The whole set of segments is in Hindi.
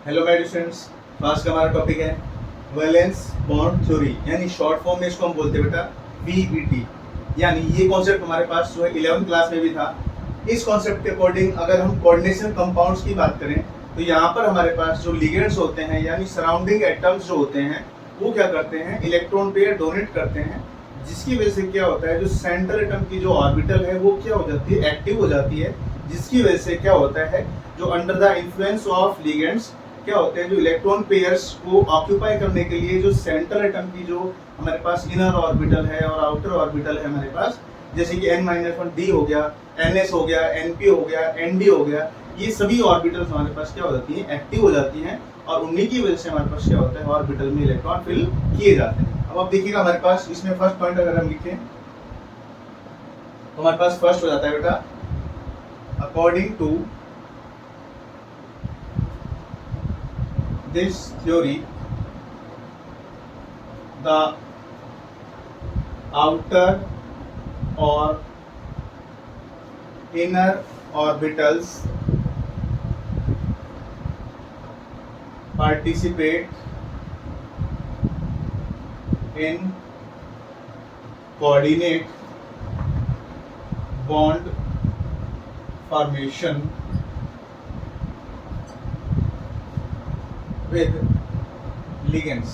हेलो माय स्टूडेंट्स, आज का हमारा टॉपिक है वैलेंस बॉन्ड थ्योरी, यानी शॉर्ट फॉर्म में इसको हम बोलते हैं बेटा वीबीटी। यानी ये कॉन्सेप्ट हमारे पास जो है 11th क्लास में भी था। इस कॉन्सेप्ट के अकॉर्डिंग अगर हम कोऑर्डिनेशन कंपाउंड्स की बात करें तो यहाँ पर हमारे पास जो लिगेंड्स होते हैं यानी सराउंडिंग एटम्स जो होते हैं वो क्या करते हैं, इलेक्ट्रॉन पेयर डोनेट करते हैं, जिसकी वजह से क्या होता है, जो सेंट्रल एटम की जो ऑर्बिटल है वो क्या हो जाती है, एक्टिव हो जाती है, जिसकी वजह से क्या होता है, जो under the influence of ligands क्या होते हैं, जो इलेक्ट्रॉन पेयर्स को ऑक्यूपाई करने के लिए जो सेंट्रल एटम की जो हमारे पास इनर ऑर्बिटल है और आउटर ऑर्बिटल है हमारे पास, जैसे कि n-1 d हो गया, ns हो गया, np हो गया, nd हो गया, ये सभी ऑर्बिटल्स हमारे पास क्या हो जाती हैं, एक्टिव हो जाती हैं, और उन्हीं की वजह से हमारे पास क्या होता है, ऑर्बिटल में इलेक्ट्रॉन फिल किए जाते हैं। अब आप देखिएगा हमारे पास इसमें फर्स्ट पॉइंट अगर हम लिखें तो हमारे पास फर्स्ट हो जाता है बेटा, according to this theory the outer or inner orbitals participate in coordinate bond formation with ligands।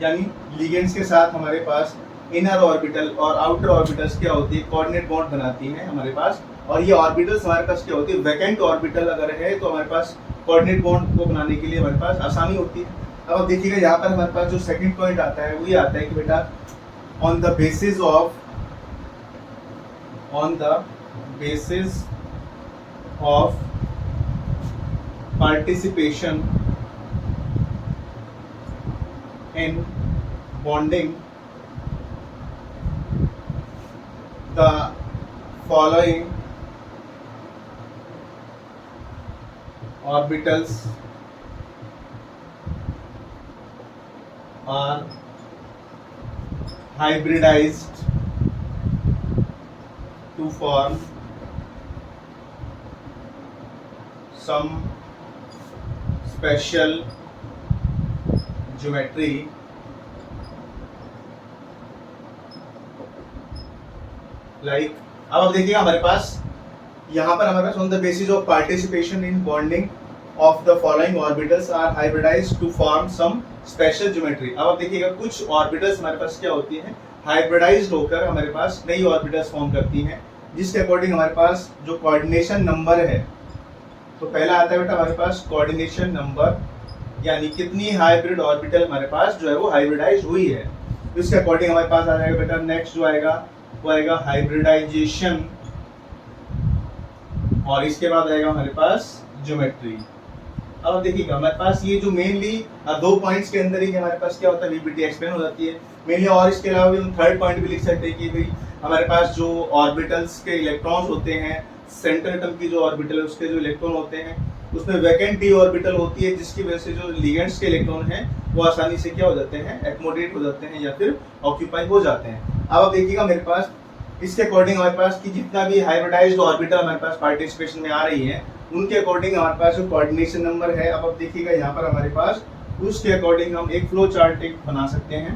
यानी लिगेंड्स के साथ हमारे पास इनर ऑर्बिटल और आउटर ऑर्बिटल्स क्या होती है, कोऑर्डिनेट बॉन्ड बनाती हैं हमारे पास, और ये ऑर्बिटल्स हमारे पास क्या होती है, वैकेंट ऑर्बिटल अगर है तो हमारे पास कोऑर्डिनेट बॉन्ड को बनाने के लिए हमारे पास आसानी होती है। अब आप देखिएगा यहाँ पर हमारे पास जो सेकंड पॉइंट आता है वो ये आता है कि बेटा on the basis of participation in bonding the following orbitals are hybridized to form some special geometry like। अब आप देखिएगा हमारे पास यहाँ पर हमारे पास on the basis of participation in bonding of the following orbitals are hybridized to form some special geometry. अब आप देखिएगा कुछ ऑर्बिटल्स हमारे पास क्या होती हैं, हाइब्रिडाइज्ड होकर हमारे पास नई ऑर्बिटल्स फॉर्म करती हैं, जिसके अकॉर्डिंग हमारे पास जो कोऑर्डिनेशन नंबर है, तो पहला आता है बेटा हमारे पास कोऑर्डिनेशन नंबर, यानी कितनी हाइब्रिड ऑर्बिटल हमारे पास जो है वो हाइब्रिडाइज हुई है, तो इसके अकॉर्डिंग हमारे पास आ जाएगा बेटा नेक्स्ट जो आएगा वो आएगा हाइब्रिडाइजेशन, और इसके बाद आएगा हमारे पास ज्योमेट्री। अब देखिएगा हमारे पास ये जो मेनली दो पॉइंट्स के अंदर ही हमारे पास क्या होता है, वीबीटी एक्सप्लेन हो जाती है मेनली, और इसके अलावा भी हम थर्ड पॉइंट भी लिख सकते हैं कि भाई हमारे पास जो ऑर्बिटल्स के इलेक्ट्रॉन्स होते हैं, सेंट्रल एटम की जो ऑर्बिटल है उसके जो इलेक्ट्रॉन होते हैं उसमें वैकेंट डी ऑर्बिटल होती है, जिसकी वजह से जो लिगेंड्स के इलेक्ट्रॉन हैं वो आसानी से क्या हो जाते हैं, एक्मोडेट हो जाते हैं या फिर ऑक्यूपाई हो जाते हैं। अब आप देखिएगा मेरे पास इसके अकॉर्डिंग हमारे पास कि जितना भी हाइब्रिडाइज्ड ऑर्बिटल हमारे पास पार्टिसिपेशन में आ रही है उनके अकॉर्डिंग हमारे पास जो कोऑर्डिनेशन नंबर है, अब आप देखिएगा यहाँ पर हमारे पास उसके अकॉर्डिंग हम एक फ्लो चार्ट एक बना सकते हैं।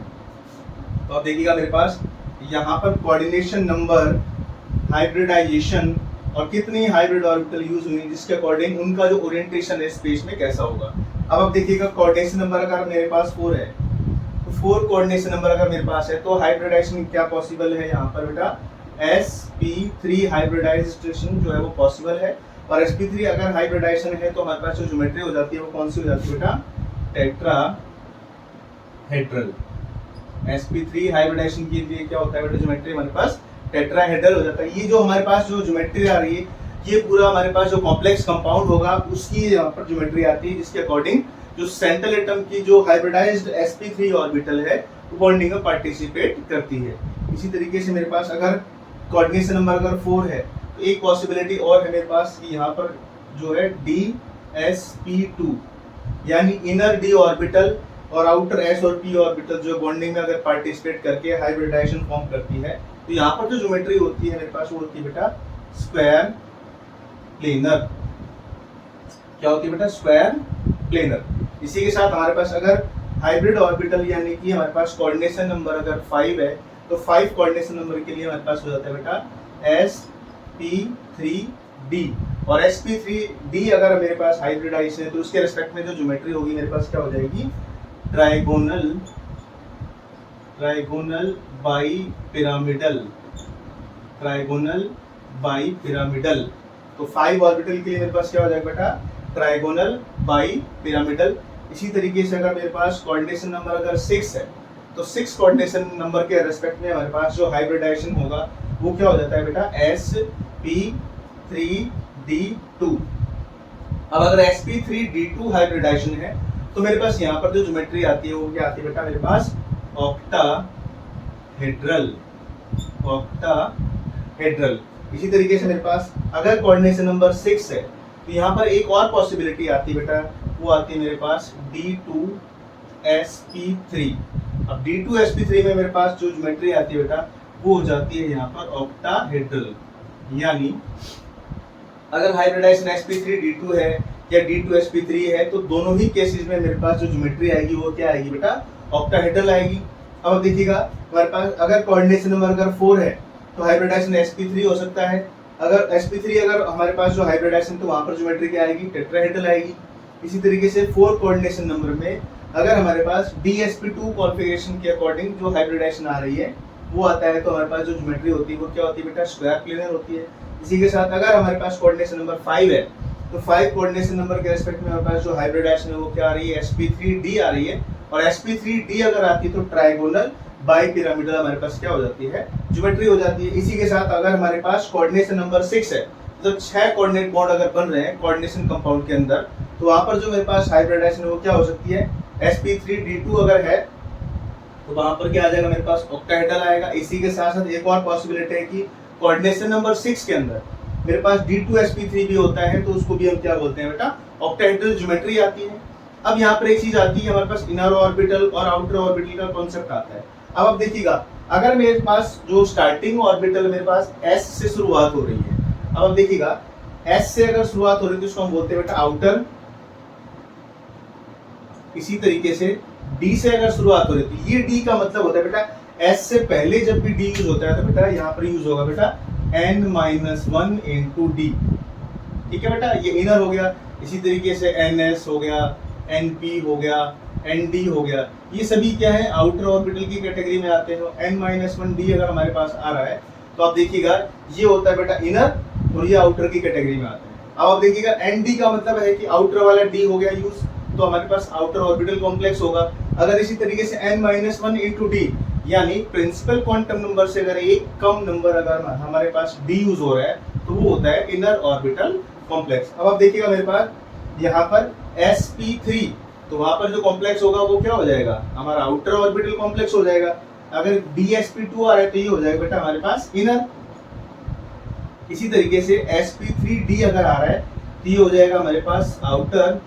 तो आप देखिएगा मेरे पास यहाँ पर कोऑर्डिनेशन नंबर, हाइब्रिडाइजेशन और कितनी हाइब्रिड ऑर्बिटल यूज हुई, जिसके अकॉर्डिंग उनका जो ओरिएंटेशन है स्पेस में कैसा होगा। अब आप देखिएगा कोऑर्डिनेशन नंबर अगर मेरे पास 4 है तो 4 कोऑर्डिनेशन नंबर अगर मेरे पास है तो हाइब्रिडाइजेशन क्या पॉसिबल है, यहाँ पर बेटा sp3 हाइब्रिडाइजेशन जो है वो पॉसिबल है, और sp3 अगर हाइब्रिडाइजेशन है तो हमारे पास जो ज्योमेट्री हो जाती है वो कौन सी हो जाती है बेटा, टेट्राहेड्रल। sp3 हाइब्रिडाइजेशन के लिए क्या होता है बेटा, ज्योमेट्री हमारे पास टेट्राहेड्रल हो जाता है। ये जो हमारे पास जो ज्योमेट्री आ रही है ये पूरा हमारे पास जो कॉम्प्लेक्स कंपाउंड होगा उसकी यहाँ पर ज्योमेट्री आती है, जिसके अकॉर्डिंग जो सेंट्रल एटम की जो हाइब्रिडाइज्ड sp3 ऑर्बिटल है वो बॉन्डिंग में पार्टिसिपेट करती है। इसी तरीके से मेरे पास अगर कोऑर्डिनेशन नंबर अगर 4 है तो एक पॉसिबिलिटी और है मेरे पास कि यहाँ पर जो है dsp2 यानी इनर डी ऑर्बिटल और आउटर एस और पी ऑर्बिटल जो बॉन्डिंग में अगर पार्टिसिपेट करके हाइब्रिडाइजेशन फॉर्म करती है, तो यहाँ पर जो ज्योमेट्री होती है मेरे पास वो होती है बेटा स्क्वायर प्लेनर। क्या होती है बेटा, स्क्वायर प्लेनर। इसी के साथ हमारे पास अगर हाइब्रिड ऑर्बिटल यानी कि हमारे पास कोऑर्डिनेशन नंबर अगर 5 है तो 5 कोऑर्डिनेशन नंबर के लिए हमारे पास हो जाता है बेटा sp3d। और sp3d अगर मेरे पास हाइब्रिडाइजेशन है तो उसके रिस्पेक्ट में जो ज्योमेट्री होगी मेरे पास क्या हो जाएगी, trigonal bi pyramidal, trigonal bi pyramidal. तो 5 ऑर्बिटल के लिए मेरे पास क्या हो जाएगा बेटा, ट्राइगोनल बाई पिरामिडल। इसी तरीके से अगर मेरे पास कोऑर्डिनेशन नंबर अगर 6 है तो 6 कोऑर्डिनेशन नंबर के रेस्पेक्ट में हमारे पास जो हाइब्रिडाइजेशन होगा वो क्या हो जाता है बेटा, sp3d2। अब अगर sp3d2 हाइब्रिडाइजेशन है तो मेरे पास यहाँ पर जो ज्योमेट्री आती है वो क्या आती है बेटा, मेरे पास ऑक्टाहेड्रल। इसी तरीके से मेरे पास अगर कोऑर्डिनेशन नंबर 6 है तो यहाँ पर एक और पॉसिबिलिटी आती है बेटा, वो आती है मेरे पास d2sp3। अब d2sp3 में मेरे पास जो ज्योमेट्री आती है बेटा वो हो जाती है यहाँ पर ऑक्टाहेड्रल। यानी अगर हाइब्रिडाइजेशन sp3d2 है या d2sp3 है तो दोनों ही केसेस में मेरे पास जो ज्योमेट्री आएगी वो क्या आएगी बेटा, ऑक्टाहेड्रल आएगी। अब देखिएगा हमारे पास अगर कोऑर्डिनेशन नंबर अगर 4 है तो हाइब्रिडाइजेशन sp3 हो सकता है। अगर sp3 अगर हमारे पास जो हाइब्रिडाइजेशन तो वहां पर ज्योमेट्री क्या आएगी, टेट्राहेड्रल आएगी। इसी तरीके से 4 कोऑर्डिनेशन नंबर में अगर हमारे पास dsp2 कॉन्फ़िगरेशन के अकॉर्डिंग जो हाइब्रिडाइजेशन आ रही है वो आता है तो हमारे पास जो ज्योमेट्री होती है वो क्या होती है बेटा, स्क्वायर प्लेनर होती है। इसी के साथ अगर हमारे पास कोऑर्डिनेशन नंबर 5 है तो 5 कोऑर्डिनेशन नंबर के रेस्पेक्ट में हमारे पास जो हाइब्रिडाइजेशन है वो क्या आ रही है, sp3d आ रही है। और sp3d अगर आती है तो ट्राइगोनल बाई पिरामिडल हमारे पास क्या हो जाती है, ज्योमेट्री हो जाती है। इसी के साथ अगर हमारे पास कोऑर्डिनेशन नंबर 6 है तो 6 कोऑर्डिनेट बॉन्ड अगर बन रहे हैं कोऑर्डिनेशन कंपाउंड के अंदर तो वहां पर जो मेरे पास हाइब्रिडाइजेशन है वो क्या हो सकती है, sp3d2 अगर है तो वहां पर क्या आ जाएगा, मेरे पास ऑक्टाहेड्रल आएगा। इसी के साथ साथ एक और पॉसिबिलिटी है कि कोऑर्डिनेशन नंबर 6 के अंदर मेरे पास d2sp3 भी होता है तो उसको भी हम क्या बोलते हैं बेटा, ऑक्टाहेड्रल ज्योमेट्री आती है। अब यहाँ पर एक चीज आती है हमारे पास इनर ऑर्बिटल और आउटर ऑर्बिटल का कॉन्सेप्ट आता है। अब आप देखिएगा अगर मेरे पास जो स्टार्टिंग ऑर्बिटल मेरे पास s से शुरुआत हो रही है, अब आप देखिएगा s से अगर शुरुआत हो रही है तो उसको हम बोलते हैं बेटा आउटर। इसी तरीके से d से अगर शुरुआत हो रही है तो ये d का मतलब होता है बेटा s से पहले जब भी d यूज होता है तो बेटा यहाँ पर यूज होगा बेटा n-1 into d। ठीक है बेटा, ये इनर हो गया। इसी तरीके से ns हो गया, np हो गया, nd हो गया, ये सभी क्या है, आउटर ऑर्बिटल की कैटेगरी में आते हैं। n-1d अगर हमारे पास आ रहा है तो आप देखिएगा ये होता है बेटा इनर और ये आउटर की कैटेगरी में आता है। अब आप देखिएगा nd का मतलब है कि आउटर वाला d हो गया यूज तो हमारे पास आउटर ऑर्बिटल कॉम्प्लेक्स होगा। अगर इसी तरीके से n-1 into d यानी प्रिंसिपल क्वांटम नंबर से अगर एक कम नंबर अगर हमारे पास d यूज हो रहा है तो वो होता है इनर ऑर्बिटल कॉम्प्लेक्स। अब आप देखिएगा मेरे पास यहाँ पर sp3 तो वहां पर जो कॉम्प्लेक्स होगा वो क्या हो जाएगा, हमारा आउटर ऑर्बिटल कॉम्प्लेक्स हो जाएगा। अगर dsp2 आ रहा है तो ये हो जाएगा बेटा हमारे पास इनर। इसी तरीके से sp3d अगर आ रहा है तो ये हो जाएगा हमारे पास आउटर।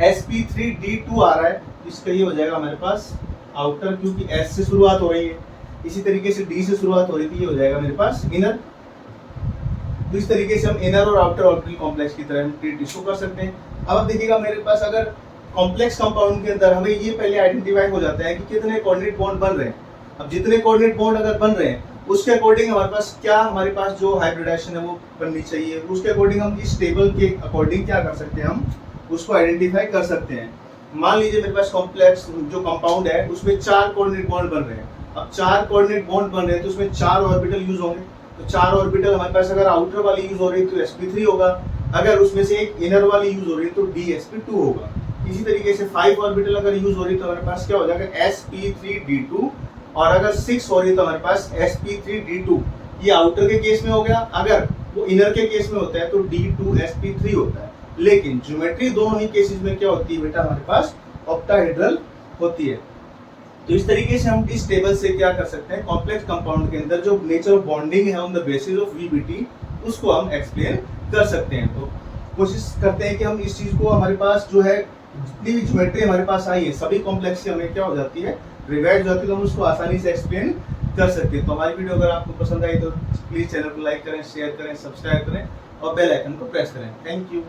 sp3d2 आ रहा है इसका ये हो जाएगा हमारे पास आउटर क्योंकि s से शुरुआत हो रही है। इसी तरीके से d से शुरुआत हो रही थी, ये हो जाएगा मेरे पास इनर। तो इस तरीके से हम इनर और आउटर ऑर्बिटल कॉम्प्लेक्स की तरह हम ट्रीट इसको कर सकते हैं। अब आप देखिएगा मेरे पास अगर कॉम्प्लेक्स कंपाउंड के अंदर हमें ये पहले आइडेंटिफाई हो जाता है कि कितने कोऑर्डिनेट बॉन्ड बन रहे हैं। अब जितने कोऑर्डिनेट बॉन्ड अगर बन रहे हैं उसके अकॉर्डिंग हमारे पास क्या, हमारे पास जो हाइब्रिडाइजेशन है वो बननी चाहिए। उसके अकॉर्डिंग हम इस टेबल के अकॉर्डिंग क्या कर सकते हैं, हम उसको आइडेंटिफाई कर सकते हैं। मान लीजिए मेरे पास कॉम्प्लेक्स जो कंपाउंड है उसमें 4 कोऑर्डिनेट बॉन्ड बन रहे हैं। अब 4 कोऑर्डिनेट बॉन्ड बन रहे हैं तो उसमें 4 ऑर्बिटल यूज होंगे। तो 4 ऑर्बिटल हमारे पास अगर आउटर वाली यूज हो रही है तो sp3 होगा, अगर उसमें से एक इनर वाली यूज हो रही है तो dsp2 होगा। इसी तरीके से 5 ऑर्बिटल अगर यूज हो रही है तो हमारे पास क्या हो जाएगा sp3d2 और अगर 6 हो रही है तो हमारे पास sp3d2। ये आउटर के केस में हो गया, अगर वो इनर के केस में होता है तो d2sp3 होता है। लेकिन ज्योमेट्री दोनों ही केसेस में क्या होती है बेटा, हमारे पास ऑक्टाहेड्रल होती है। तो इस तरीके से हम इस टेबल से क्या कर सकते हैं, कॉम्प्लेक्स कंपाउंड के अंदर जो नेचर ऑफ बॉन्डिंग है on the basis of VBT उसको हम एक्सप्लेन कर सकते हैं। तो कोशिश करते हैं कि हम इस चीज को, हमारे पास जो है जितनी भी ज्योमेट्री हमारे पास आई है सभी कॉम्प्लेक्स की हमें क्या हो जाती है, रिवाइज हो जाती है, तो हम उसको आसानी से एक्सप्लेन कर सकते हैं। तो हमारी वीडियो अगर आपको पसंद आई तो प्लीज चैनल को लाइक करें, शेयर करें, सब्सक्राइब करें और बेल आइकन को प्रेस करें। Thank you.